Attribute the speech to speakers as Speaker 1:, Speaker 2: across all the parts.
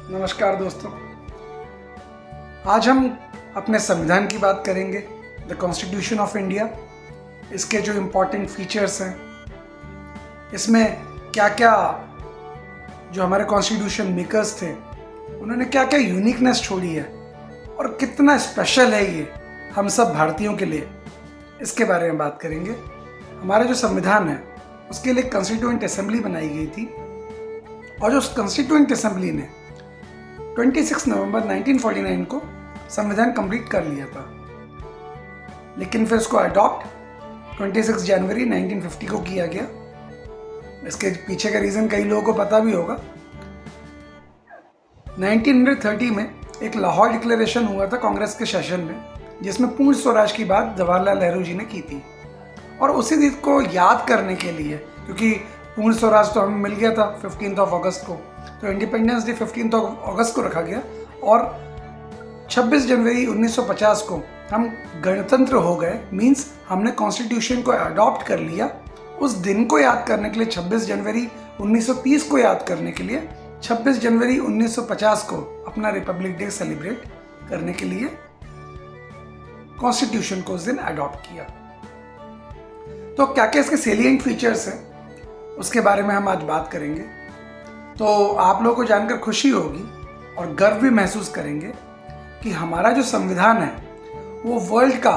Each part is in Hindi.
Speaker 1: नमस्कार दोस्तों, आज हम अपने संविधान की बात करेंगे, द कॉन्स्टिट्यूशन ऑफ इंडिया। इसके जो इम्पोर्टेंट फीचर्स हैं, इसमें क्या क्या जो हमारे कॉन्स्टिट्यूशन मेकर्स थे उन्होंने क्या क्या यूनिकनेस छोड़ी है और कितना स्पेशल है ये हम सब भारतीयों के लिए, इसके बारे में बात करेंगे। हमारा जो संविधान है उसके लिए कॉन्स्टिट्यूएंट असेंबली बनाई गई थी और उस कॉन्स्टिट्यूएंट असेंबली ने 26 नवंबर 1949 को संविधान कंप्लीट कर लिया था, लेकिन फिर उसको अडॉप्ट 26 जनवरी 1950 को किया गया। इसके पीछे का रीज़न कई लोगों को पता भी होगा। 1930 में एक लाहौर डिक्लेरेशन हुआ था कांग्रेस के सेशन में, जिसमें पूर्ण स्वराज की बात जवाहरलाल नेहरू जी ने की थी। और उसी दिन को याद करने के लिए, क्योंकि पूर्ण स्वराज तो हमें मिल गया था 15 अगस्त को, तो इंडिपेंडेंस डे 15 अगस्त को रखा गया और 26 जनवरी 1950 को हम गणतंत्र हो गए। मींस हमने कॉन्स्टिट्यूशन को अडॉप्ट कर लिया। उस दिन को याद करने के लिए 26 जनवरी 1930 को याद करने के लिए 26 जनवरी 1950 को अपना रिपब्लिक डे सेलिब्रेट करने के लिए कॉन्स्टिट्यूशन को उस दिन अडॉप्ट किया। तो क्या क्या इसके सेलिएंट फीचर्स हैं उसके बारे में हम आज बात करेंगे। तो आप लोगों को जानकर खुशी होगी और गर्व भी महसूस करेंगे कि हमारा जो संविधान है वो वर्ल्ड का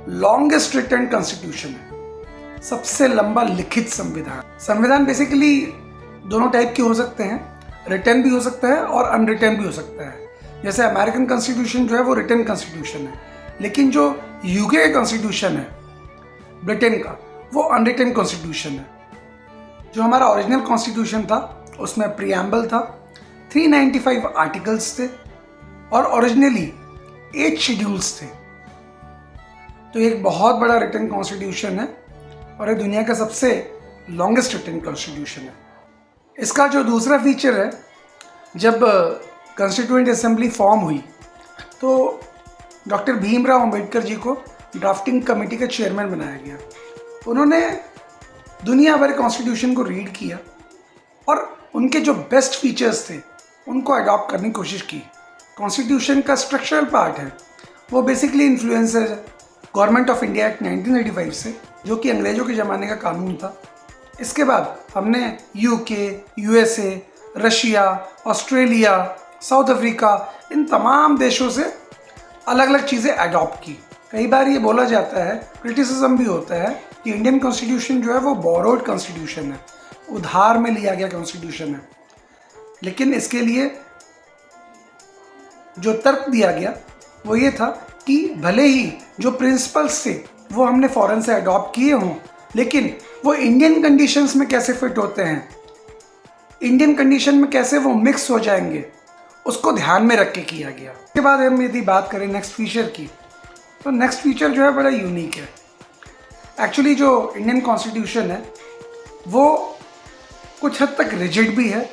Speaker 1: लॉन्गेस्ट रिटन कॉन्स्टिट्यूशन है, सबसे लंबा लिखित संविधान। संविधान बेसिकली दोनों टाइप के हो सकते हैं, रिटन भी हो सकता है और अनरिटन भी हो सकता है। जैसे अमेरिकन कॉन्स्टिट्यूशन जो है वो रिटन कॉन्स्टिट्यूशन है, लेकिन जो यूके का कॉन्स्टिट्यूशन है ब्रिटेन का, वो अनरिटन कॉन्स्टिट्यूशन है। जो हमारा ओरिजिनल कॉन्स्टिट्यूशन था उसमें प्रीएम्बल था, 395 आर्टिकल्स थे और ओरिजिनली 8 शेड्यूल्स थे। तो ये एक बहुत बड़ा रिटन कॉन्स्टिट्यूशन है और ये दुनिया का सबसे लॉन्गेस्ट रिटन कॉन्स्टिट्यूशन है। इसका जो दूसरा फीचर है, जब कॉन्स्टिट्यूएंट असेंबली फॉर्म हुई तो डॉक्टर भीमराव अंबेडकर जी को ड्राफ्टिंग कमेटी का चेयरमैन बनाया गया। उन्होंने दुनिया भर कॉन्स्टिट्यूशन को रीड किया और उनके जो बेस्ट फीचर्स थे उनको अडॉप्ट करने की कोशिश की। कॉन्स्टिट्यूशन का स्ट्रक्चरल पार्ट है वो बेसिकली इन्फ्लुएंस है गवर्नमेंट ऑफ इंडिया एक्ट 1985 से, जो कि अंग्रेजों के ज़माने का कानून था। इसके बाद हमने UK, USA, Russia, Australia, South Africa, इन तमाम देशों से अलग अलग चीज़ें अडॉप्ट की। कई बार ये बोला जाता है, क्रिटिसिज्म भी होता है कि इंडियन कॉन्स्टिट्यूशन जो है वो बोरोड कॉन्स्टिट्यूशन है, उधार में लिया गया कॉन्स्टिट्यूशन है। लेकिन इसके लिए जो तर्क दिया गया वो ये था कि भले ही जो प्रिंसिपल्स थे वो हमने फॉरेन से अडॉप्ट किए हों, लेकिन वो इंडियन कंडीशंस में कैसे फिट होते हैं, इंडियन कंडीशन में कैसे वो मिक्स हो जाएंगे, उसको ध्यान में रख के किया गया। उसके बाद हम यदि बात करें नेक्स्ट फीचर की, तो नेक्स्ट फीचर जो है बड़ा यूनिक है। एक्चुअली जो इंडियन कॉन्स्टिट्यूशन है वो कुछ हद तक रिजिड भी है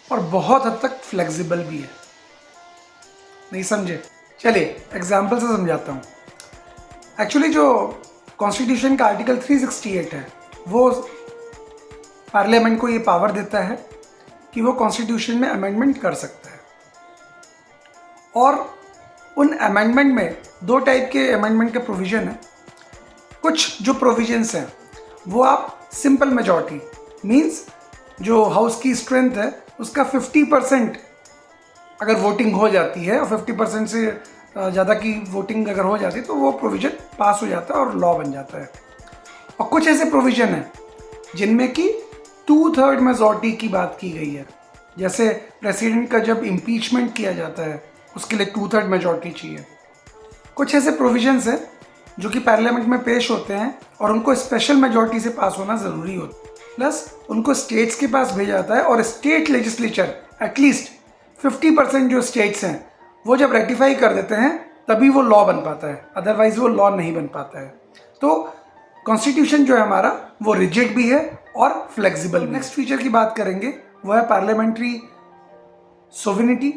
Speaker 1: और बहुत हद तक फ्लेक्सिबल भी है। नहीं समझे? चलिए एग्जाम्पल से समझाता हूँ। एक्चुअली जो कॉन्स्टिट्यूशन का आर्टिकल 368 है वो पार्लियामेंट को ये पावर देता है कि वो कॉन्स्टिट्यूशन में अमेंडमेंट कर सकता है। और उन अमेंडमेंट में दो टाइप के अमेंडमेंट के प्रोविज़न है। कुछ जो प्रोविजंस हैं वो आप सिंपल मेजॉरिटी, मींस जो हाउस की स्ट्रेंथ है उसका 50% अगर वोटिंग हो जाती है और 50% से ज़्यादा की वोटिंग अगर हो जाती है तो वो प्रोविज़न पास हो जाता है और लॉ बन जाता है। और कुछ ऐसे प्रोविज़न हैं जिनमें कि 2/3 मेजॉरिटी की बात की गई है। जैसे प्रेसिडेंट का जब इम्पीचमेंट किया जाता है उसके लिए 2/3 मेजॉरिटी चाहिए। कुछ ऐसे प्रोविजंस हैं जो कि पार्लियामेंट में पेश होते हैं और उनको स्पेशल मेजॉरिटी से पास होना ज़रूरी होता है, प्लस उनको स्टेट्स के पास भेजा जाता है और स्टेट लेजिस्लेचर एटलीस्ट 50% जो स्टेट्स हैं वो जब रेटिफाई कर देते हैं तभी वो लॉ बन पाता है, अदरवाइज वो लॉ नहीं बन पाता है। तो कॉन्स्टिट्यूशन जो है हमारा वो रिजिड भी है और फ्लेक्सिबल। नेक्स्ट फीचर की बात करेंगे वो है पार्लियामेंट्री सोवेरेनिटी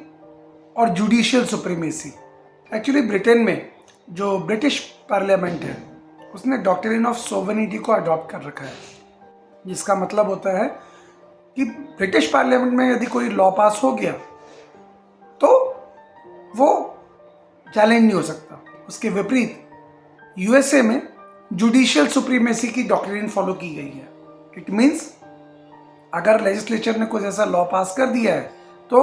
Speaker 1: और जुडिशियल सुप्रीमेसी। एक्चुअली ब्रिटेन में जो ब्रिटिश पार्लियामेंट है उसने डॉक्ट्रिन ऑफ सोवेरेनिटी को अडॉप्ट कर रखा है, जिसका मतलब होता है कि ब्रिटिश पार्लियामेंट में यदि कोई लॉ पास हो गया वो चैलेंज नहीं हो सकता। उसके विपरीत यूएसए में जुडिशियल सुप्रीमेसी की डॉक्ट्रिन फॉलो की गई है। इट मीन्स अगर लेजिस्लेचर ने कुछ ऐसा लॉ पास कर दिया है तो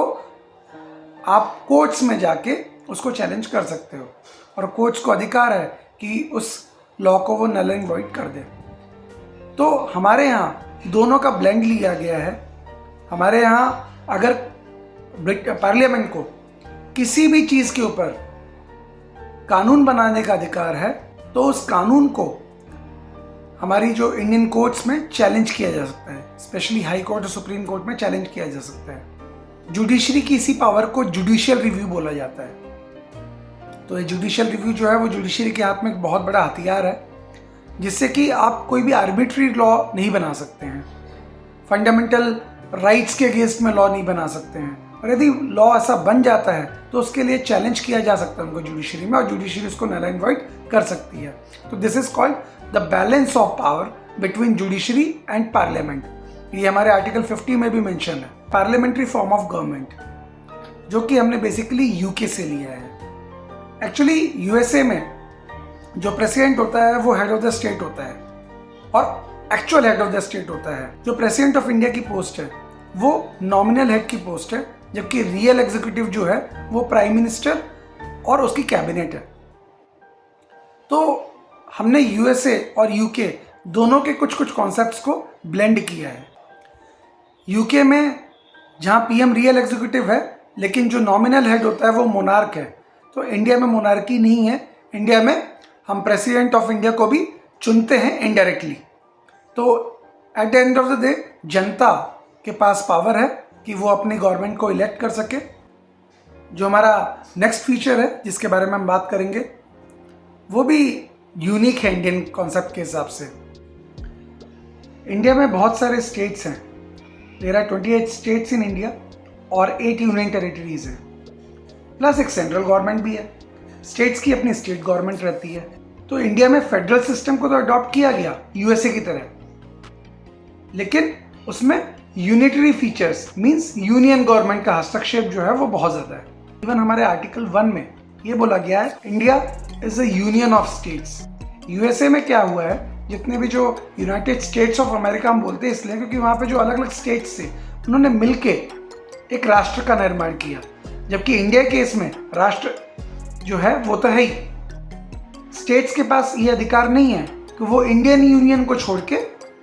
Speaker 1: आप कोर्ट्स में जाके उसको चैलेंज कर सकते हो और कोर्ट्स को अधिकार है कि उस लॉ को वो नल एंड वॉइड कर दे। तो हमारे यहाँ दोनों का ब्लेंड लिया गया है। हमारे यहाँ अगर पार्लियामेंट को किसी भी चीज़ के ऊपर कानून बनाने का अधिकार है तो उस कानून को हमारी जो इंडियन कोर्ट्स में चैलेंज किया जा सकता है, स्पेशली हाई कोर्ट और सुप्रीम कोर्ट में चैलेंज किया जा सकता है। जुडिशरी की इसी पावर को जुडिशियल रिव्यू बोला जाता है। तो ये जुडिशियल रिव्यू जो है वो जुडिशरी के हाथ में एक बहुत बड़ा हथियार है, जिससे कि आप कोई भी आर्बिट्री लॉ नहीं बना सकते हैं, फंडामेंटल राइट्स के अगेंस्ट में लॉ नहीं बना सकते हैं। और यदि लॉ ऐसा बन जाता है तो उसके लिए चैलेंज किया जा सकता है उनको जुडिशरी में, और जुडिशरी उसको नल एंड वॉइड कर सकती है। तो this is called the balance of power between judiciary and parliament. ये हमारे आर्टिकल 50 में भी मेंशन है, पार्लियामेंट्री फॉर्म ऑफ गवर्नमेंट, जो कि हमने बेसिकली यूके से लिया है। एक्चुअली यूएसए में जो प्रेसिडेंट होता है वो हेड ऑफ द स्टेट होता है और actual head of the state होता है। जो प्रेसिडेंट ऑफ इंडिया की पोस्ट है वो नॉमिनल हेड की पोस्ट है, जबकि रियल एग्जीक्यूटिव जो है वो प्राइम मिनिस्टर और उसकी कैबिनेट है। तो हमने यूएसए और यूके दोनों के कुछ कुछ कॉन्सेप्ट्स को ब्लेंड किया है। यूके में जहाँ पीएम रियल एग्जीक्यूटिव है लेकिन जो नॉमिनल हेड होता है वो मोनार्क है, तो इंडिया में मोनार्की नहीं है। इंडिया में हम प्रेसिडेंट ऑफ इंडिया को भी चुनते हैं इनडायरेक्टली। तो at the end of the day जनता के पास पावर है कि वो अपनी गवर्नमेंट को इलेक्ट कर सके। जो हमारा नेक्स्ट फीचर है जिसके बारे में हम बात करेंगे वो भी यूनिक है इंडियन कॉन्सेप्ट के हिसाब से। इंडिया में बहुत सारे स्टेट्स हैं, there are 28 states in India और 8 यूनियन टेरिटरीज हैं, प्लस एक सेंट्रल गवर्नमेंट भी है। स्टेट्स की अपनी स्टेट गवर्नमेंट रहती है। तो इंडिया में फेडरल सिस्टम को तो अडॉप्ट किया गया यूएसए की तरह, लेकिन उसमें unitary features means union government का हस्तक्षेप जो है वो बहुत ज़्यादा है। इवन हमारे आर्टिकल 1 में ये बोला गया है India is a union of states. USA में क्या हुआ है, जितने भी जो यूनाइटेड स्टेट्स ऑफ अमेरिका हम बोलते हैं इसलिए क्योंकि वहाँ पे जो अलग अलग स्टेट्स थे उन्होंने मिलके एक राष्ट्र का निर्माण किया, जबकि इंडिया के इसमें राष्ट्र जो है वो तो है ही। स्टेट्स के पास ये अधिकार नहीं है कि वो इंडियन यूनियन को छोड़ के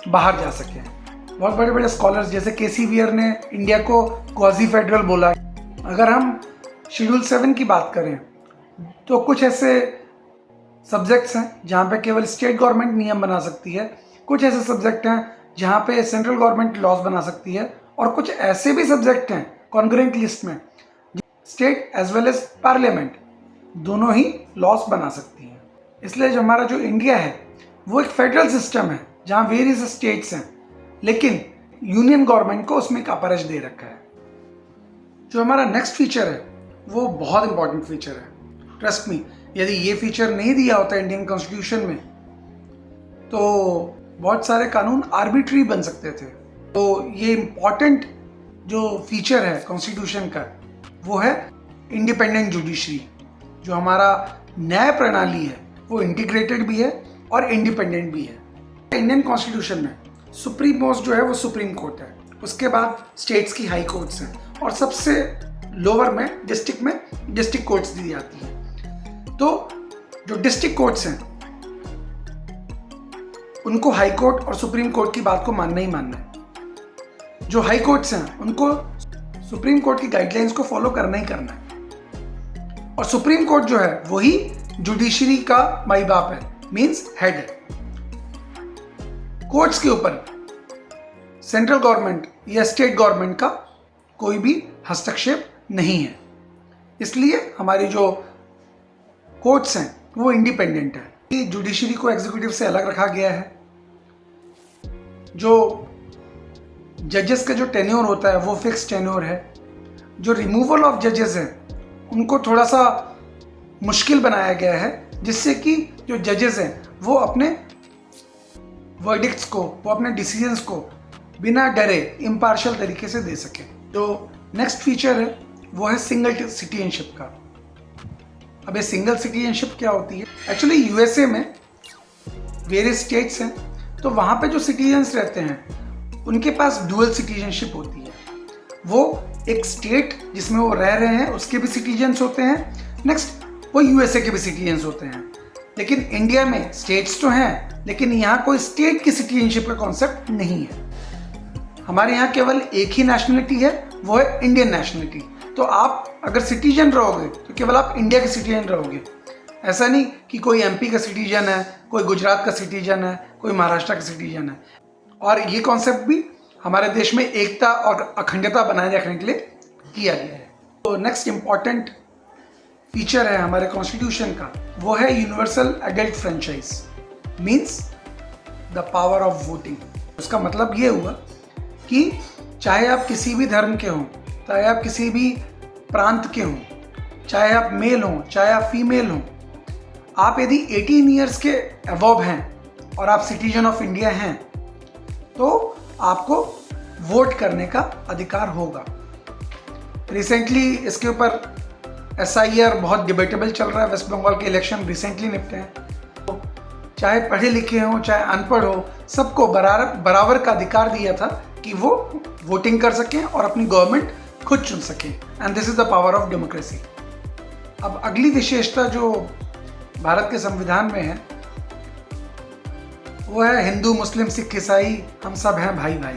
Speaker 1: बाहर जा सके। बहुत बड़े बड़े स्कॉलर्स जैसे केसी वियर ने इंडिया को क्वाजी फेडरल बोला। अगर हम शेड्यूल 7 की बात करें तो कुछ ऐसे सब्जेक्ट्स हैं जहाँ पे केवल स्टेट गवर्नमेंट नियम बना सकती है, कुछ ऐसे सब्जेक्ट हैं जहाँ पे सेंट्रल गवर्नमेंट लॉज बना सकती है, और कुछ ऐसे भी सब्जेक्ट हैं कॉन्करेंट लिस्ट में state as well as parliament दोनों ही लॉज बना सकती है। इसलिए जो हमारा जो इंडिया है वो एक फेडरल सिस्टम है जहाँ वेरियस स्टेट्स हैं, लेकिन यूनियन गवर्नमेंट को उसमें एक अपरच दे रखा है। जो हमारा नेक्स्ट फीचर है वो बहुत इंपॉर्टेंट फीचर है। ट्रस्ट मी, यदि ये फीचर नहीं दिया होता इंडियन कॉन्स्टिट्यूशन में तो बहुत सारे कानून आर्बिट्री बन सकते थे। तो ये इम्पॉर्टेंट जो फीचर है कॉन्स्टिट्यूशन का वो है इंडिपेंडेंट जुडिशरी। जो हमारा न्याय प्रणाली है वो इंटीग्रेटेड भी है और इंडिपेंडेंट भी है। इंडियन कॉन्स्टिट्यूशन में सुप्रीम मोस्ट जो है वो सुप्रीम कोर्ट है, उसके बाद स्टेट्स की हाई कोर्ट्स हैं और सबसे लोअर में डिस्ट्रिक्ट कोर्ट्स दी जाती है। तो जो डिस्ट्रिक्ट कोर्ट्स हैं उनको हाई कोर्ट और सुप्रीम कोर्ट की बात को मानना ही मानना है। जो हाई कोर्ट्स हैं उनको सुप्रीम कोर्ट की गाइडलाइंस को फॉलो करना ही करना है। और सुप्रीम कोर्ट जो है वही जुडिशरी का माई बाप है, मींस हेड है। कोर्ट्स के ऊपर सेंट्रल गवर्नमेंट या स्टेट गवर्नमेंट का कोई भी हस्तक्षेप नहीं है। इसलिए हमारी जो कोर्ट्स हैं वो इंडिपेंडेंट है। जुडिशरी को एग्जीक्यूटिव से अलग रखा गया है। जो जजेस का जो टेन्योर होता है वो फिक्स टेन्योर है। जो रिमूवल ऑफ जजेस हैं उनको थोड़ा सा मुश्किल बनाया गया है, जिससे कि जो जजेस हैं वो अपने वर्डिक्ट्स को, वो अपने डिसीजंस को बिना डरे इम्पार्शियल तरीके से दे सके। जो नेक्स्ट फीचर है वो है सिंगल सिटीजनशिप का। अब ये सिंगल सिटीजनशिप क्या होती है? एक्चुअली यूएसए में वेरियस स्टेट्स हैं, तो वहाँ पे जो सिटीजन्स रहते हैं उनके पास डुअल सिटीजनशिप होती है। वो एक स्टेट जिसमें वो रह रहे हैं उसके भी सिटीजन्स होते हैं, नेक्स्ट वो यूएसए के भी सिटीजन्स होते हैं। लेकिन इंडिया में स्टेट्स तो हैं, लेकिन यहाँ कोई स्टेट की सिटीजनशिप का कॉन्सेप्ट नहीं है। हमारे यहाँ केवल एक ही नेशनलिटी है, वो है इंडियन नेशनलिटी। तो आप अगर सिटीजन रहोगे तो केवल आप इंडिया के सिटीजन रहोगे। ऐसा नहीं कि कोई एमपी का सिटीजन है, कोई गुजरात का सिटीजन है, कोई महाराष्ट्र का सिटीजन है। और ये कॉन्सेप्ट भी हमारे देश में एकता और अखंडता बनाए रखने के लिए किया गया है। तो नेक्स्ट इम्पॉर्टेंट फीचर है हमारे कॉन्स्टिट्यूशन का, वो है universal adult franchise, means the power of voting. उसका मतलब ये हुआ कि चाहे आप किसी भी धर्म के हों, चाहे आप किसी भी प्रांत के हों, चाहे आप मेल हों, चाहे आप फीमेल हों, आप यदि 18 ईयर्स के अबव हैं और आप सिटीजन ऑफ इंडिया हैं तो आपको वोट करने का अधिकार होगा। रिसेंटली इसके ऊपर SIR बहुत डिबेटेबल चल रहा है। वेस्ट बंगाल के इलेक्शन रिसेंटली निपटे हैं। तो चाहे पढ़े लिखे हों चाहे अनपढ़ हो, सबको बराबर का अधिकार दिया था कि वो वोटिंग कर सकें और अपनी गवर्नमेंट खुद चुन सकें। And this is the power of democracy. अब अगली विशेषता जो भारत के संविधान में है वो है हिंदू मुस्लिम सिख ईसाई हम सब हैं भाई भाई।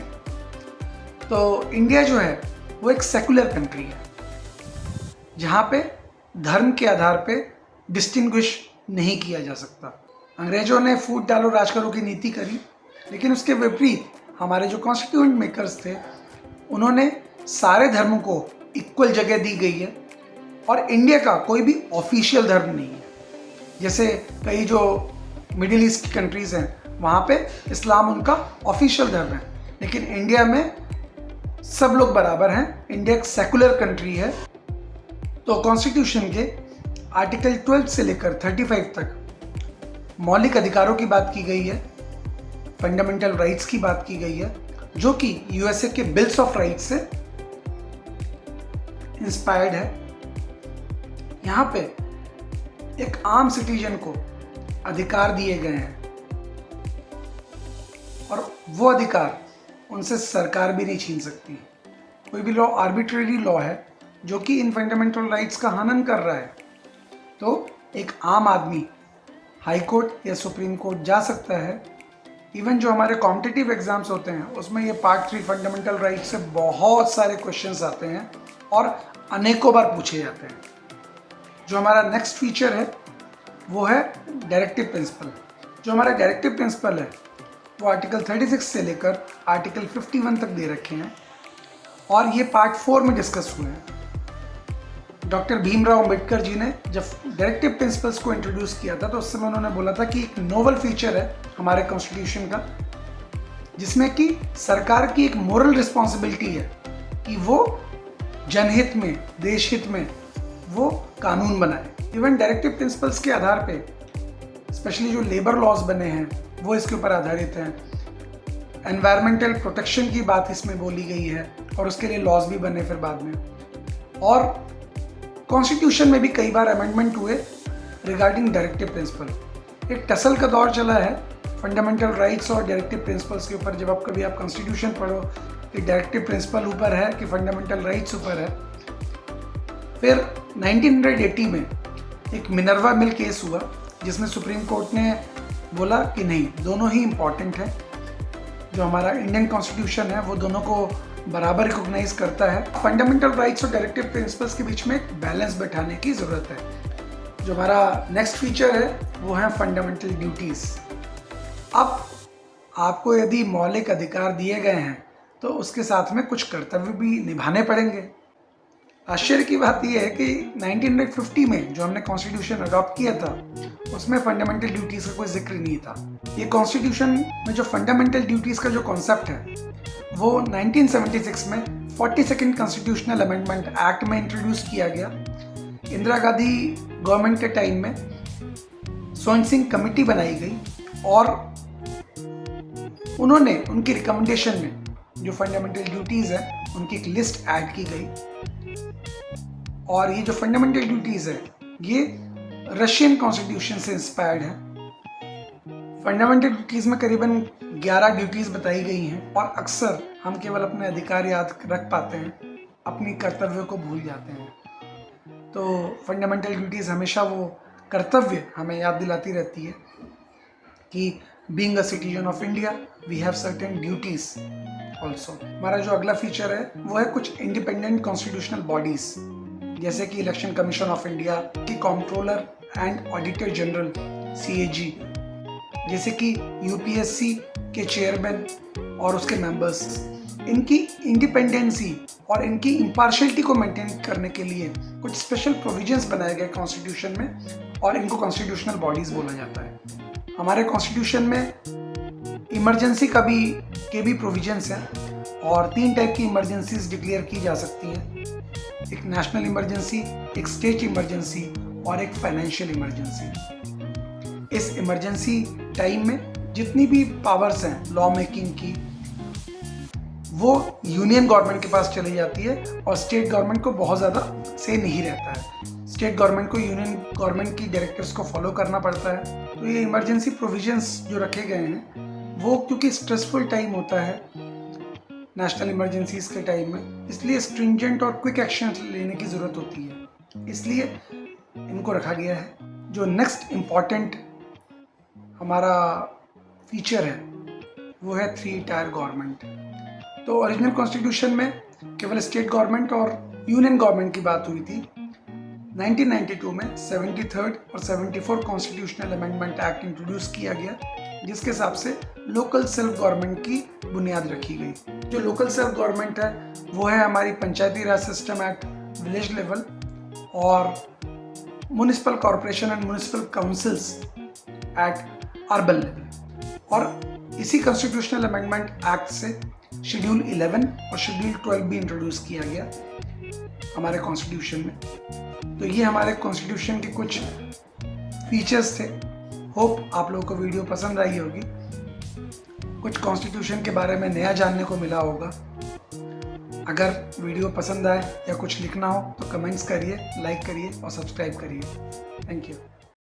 Speaker 1: तो इंडिया जो है वो एक सेकुलर कंट्री है जहाँ पे धर्म के आधार पे डिस्टिंग्विश नहीं किया जा सकता। अंग्रेजों ने फूट डालो राज करो की नीति करी, लेकिन उसके विपरीत हमारे जो कॉन्स्टिट्यूएंट मेकर्स थे उन्होंने सारे धर्मों को इक्वल जगह दी गई है। और इंडिया का कोई भी ऑफिशियल धर्म नहीं है। जैसे कई जो मिडिल ईस्ट की कंट्रीज़ हैं वहाँ पे इस्लाम उनका ऑफिशियल धर्म है, लेकिन इंडिया में सब लोग बराबर हैं। इंडिया एक सेकुलर कंट्री है। तो कॉन्स्टिट्यूशन के आर्टिकल 12 से लेकर 35 तक मौलिक अधिकारों की बात की गई है, फंडामेंटल राइट्स की बात की गई है, जो कि यूएसए के बिल्स ऑफ राइट्स से इंस्पायर्ड है। यहाँ पे एक आम सिटीजन को अधिकार दिए गए हैं और वो अधिकार उनसे सरकार भी नहीं छीन सकती। कोई भी लॉ आर्बिट्रेरी लॉ है जो कि इन फंडामेंटल राइट्स का हनन कर रहा है, तो एक आम आदमी हाई कोर्ट या सुप्रीम कोर्ट जा सकता है। इवन जो हमारे कॉम्पिटिटिव एग्जाम्स होते हैं उसमें ये पार्ट 3 फंडामेंटल राइट्स से बहुत सारे क्वेश्चंस आते हैं और अनेकों बार पूछे जाते हैं। जो हमारा नेक्स्ट फीचर है वो है डायरेक्टिव प्रिंसिपल। जो हमारा डायरेक्टिव प्रिंसिपल है वो आर्टिकल 36 से लेकर आर्टिकल 51 तक दे रखे हैं और ये पार्ट 4 में डिस्कस हुए हैं। डॉक्टर भीमराव अंबेडकर जी ने जब डायरेक्टिव प्रिंसिपल्स को इंट्रोड्यूस किया था तो उस समय उन्होंने बोला था कि एक नोवल फीचर है हमारे कॉन्स्टिट्यूशन का, जिसमें कि सरकार की एक मोरल रिस्पॉन्सिबिलिटी है कि वो जनहित में, देश हित में वो कानून बनाए। इवन डायरेक्टिव प्रिंसिपल्स के आधार पे स्पेशली जो लेबर लॉज बने हैं वो इसके ऊपर आधारित हैं। एनवायरमेंटल प्रोटेक्शन की बात इसमें बोली गई है और उसके लिए लॉज भी बने फिर बाद में। और कॉन्स्टिट्यूशन में भी कई बार अमेंडमेंट हुए रिगार्डिंग डायरेक्टिव प्रिंसिपल। एक टसल का दौर चला है फंडामेंटल राइट्स और डायरेक्टिव प्रिंसिपल्स के ऊपर। जब आप कभी कॉन्स्टिट्यूशन पढ़ो कि डायरेक्टिव प्रिंसिपल ऊपर है कि फंडामेंटल राइट्स ऊपर है। फिर 1980 में एक मिनर्वा मिल केस हुआ जिसमें सुप्रीम कोर्ट ने बोला कि नहीं, दोनों ही इम्पॉर्टेंट है। जो हमारा इंडियन कॉन्स्टिट्यूशन है वो दोनों को बराबर रिकॉग्नाइज करता है। फंडामेंटल राइट्स और डायरेक्टिव प्रिंसिपल्स के बीच में एक बैलेंस बैठाने की ज़रूरत है। जो हमारा नेक्स्ट फीचर है वो है फंडामेंटल ड्यूटीज़। अब आपको यदि मौलिक अधिकार दिए गए हैं तो उसके साथ में कुछ कर्तव्य भी निभाने पड़ेंगे। आश्चर्य की बात यह है कि 1950 में जो हमने कॉन्स्टिट्यूशन अडॉप्ट किया था उसमें फंडामेंटल ड्यूटीज़ का कोई जिक्र नहीं था। ये कॉन्स्टिट्यूशन में जो फंडामेंटल ड्यूटीज़ का जो कॉन्सेप्ट है वो 1976 में 42nd कॉन्स्टिट्यूशनल अमेंडमेंट एक्ट में इंट्रोड्यूस किया गया। इंदिरा गांधी गवर्नमेंट के टाइम में सोन सिंह कमेटी बनाई गई और उन्होंने उनकी रिकमेंडेशन में जो फंडामेंटल ड्यूटीज़ है उनकी एक लिस्ट ऐड की गई। और ये जो फंडामेंटल ड्यूटीज़ है ये रशियन कॉन्स्टिट्यूशन से इंस्पायर्ड है। फंडामेंटल ड्यूटीज़ में करीबन 11 ड्यूटीज़ बताई गई हैं और अक्सर हम केवल अपने अधिकार याद रख पाते हैं, अपनी कर्तव्यों को भूल जाते हैं। तो फंडामेंटल ड्यूटीज़ हमेशा वो कर्तव्य हमें याद दिलाती रहती है कि being a citizen of India we have certain duties also. हमारा जो अगला फीचर है वो है कुछ इंडिपेंडेंट कॉन्स्टिट्यूशनल बॉडीज़, जैसे कि इलेक्शन कमीशन ऑफ इंडिया की controller and auditor general CAG, जैसे कि यूपीएससी के चेयरमैन और उसके मेंबर्स। इनकी इंडिपेंडेंसी और इनकी इम्पार्शियलिटी को मेंटेन करने के लिए कुछ स्पेशल प्रोविजंस बनाए गए कॉन्स्टिट्यूशन में और इनको कॉन्स्टिट्यूशनल बॉडीज़ बोला जाता है। हमारे कॉन्स्टिट्यूशन में इमरजेंसी के भी प्रोविजंस हैं और 3 टाइप की इमरजेंसीज डिक्लेयर की जा सकती हैं, एक नेशनल इमरजेंसी, एक स्टेट इमरजेंसी और एक फाइनेंशियल इमरजेंसी। इस इमरजेंसी टाइम में जितनी भी पावर्स हैं लॉ मेकिंग की वो यूनियन गवर्नमेंट के पास चली जाती है और स्टेट गवर्नमेंट को बहुत ज़्यादा से नहीं रहता है। स्टेट गवर्नमेंट को यूनियन गवर्नमेंट की डायरेक्टिव्स को फॉलो करना पड़ता है। तो ये इमरजेंसी प्रोविजंस जो रखे गए हैं वो क्योंकि स्ट्रेसफुल टाइम होता है नेशनल इमरजेंसीज के टाइम में, इसलिए स्ट्रिंजेंट और क्विक एक्शन लेने की ज़रूरत होती है, इसलिए इनको रखा गया है। जो नेक्स्ट इम्पॉर्टेंट हमारा फीचर है वो है 3 टायर गवर्नमेंट। तो ओरिजिनल कॉन्स्टिट्यूशन में केवल स्टेट गवर्नमेंट और यूनियन गवर्नमेंट की बात हुई थी। 1992 में 73rd और 74 कॉन्स्टिट्यूशनल अमेंडमेंट एक्ट इंट्रोड्यूस किया गया, जिसके हिसाब से लोकल सेल्फ गवर्नमेंट की बुनियाद रखी गई। जो लोकल सेल्फ गवर्नमेंट है वो है हमारी Panchayati Raj system at village level और municipal corporation and municipal councils at urban level. और इसी कॉन्स्टिट्यूशनल अमेंडमेंट एक्ट से शेड्यूल 11 और शेड्यूल 12 भी इंट्रोड्यूस किया गया हमारे कॉन्स्टिट्यूशन में। तो ये हमारे कॉन्स्टिट्यूशन के कुछ फीचर्स थे। होप आप लोगों को वीडियो पसंद आई होगी, कुछ कॉन्स्टिट्यूशन के बारे में नया जानने को मिला होगा। अगर वीडियो पसंद आए या कुछ लिखना हो तो कमेंट्स करिए, लाइक करिए और सब्सक्राइब करिए। Thank you.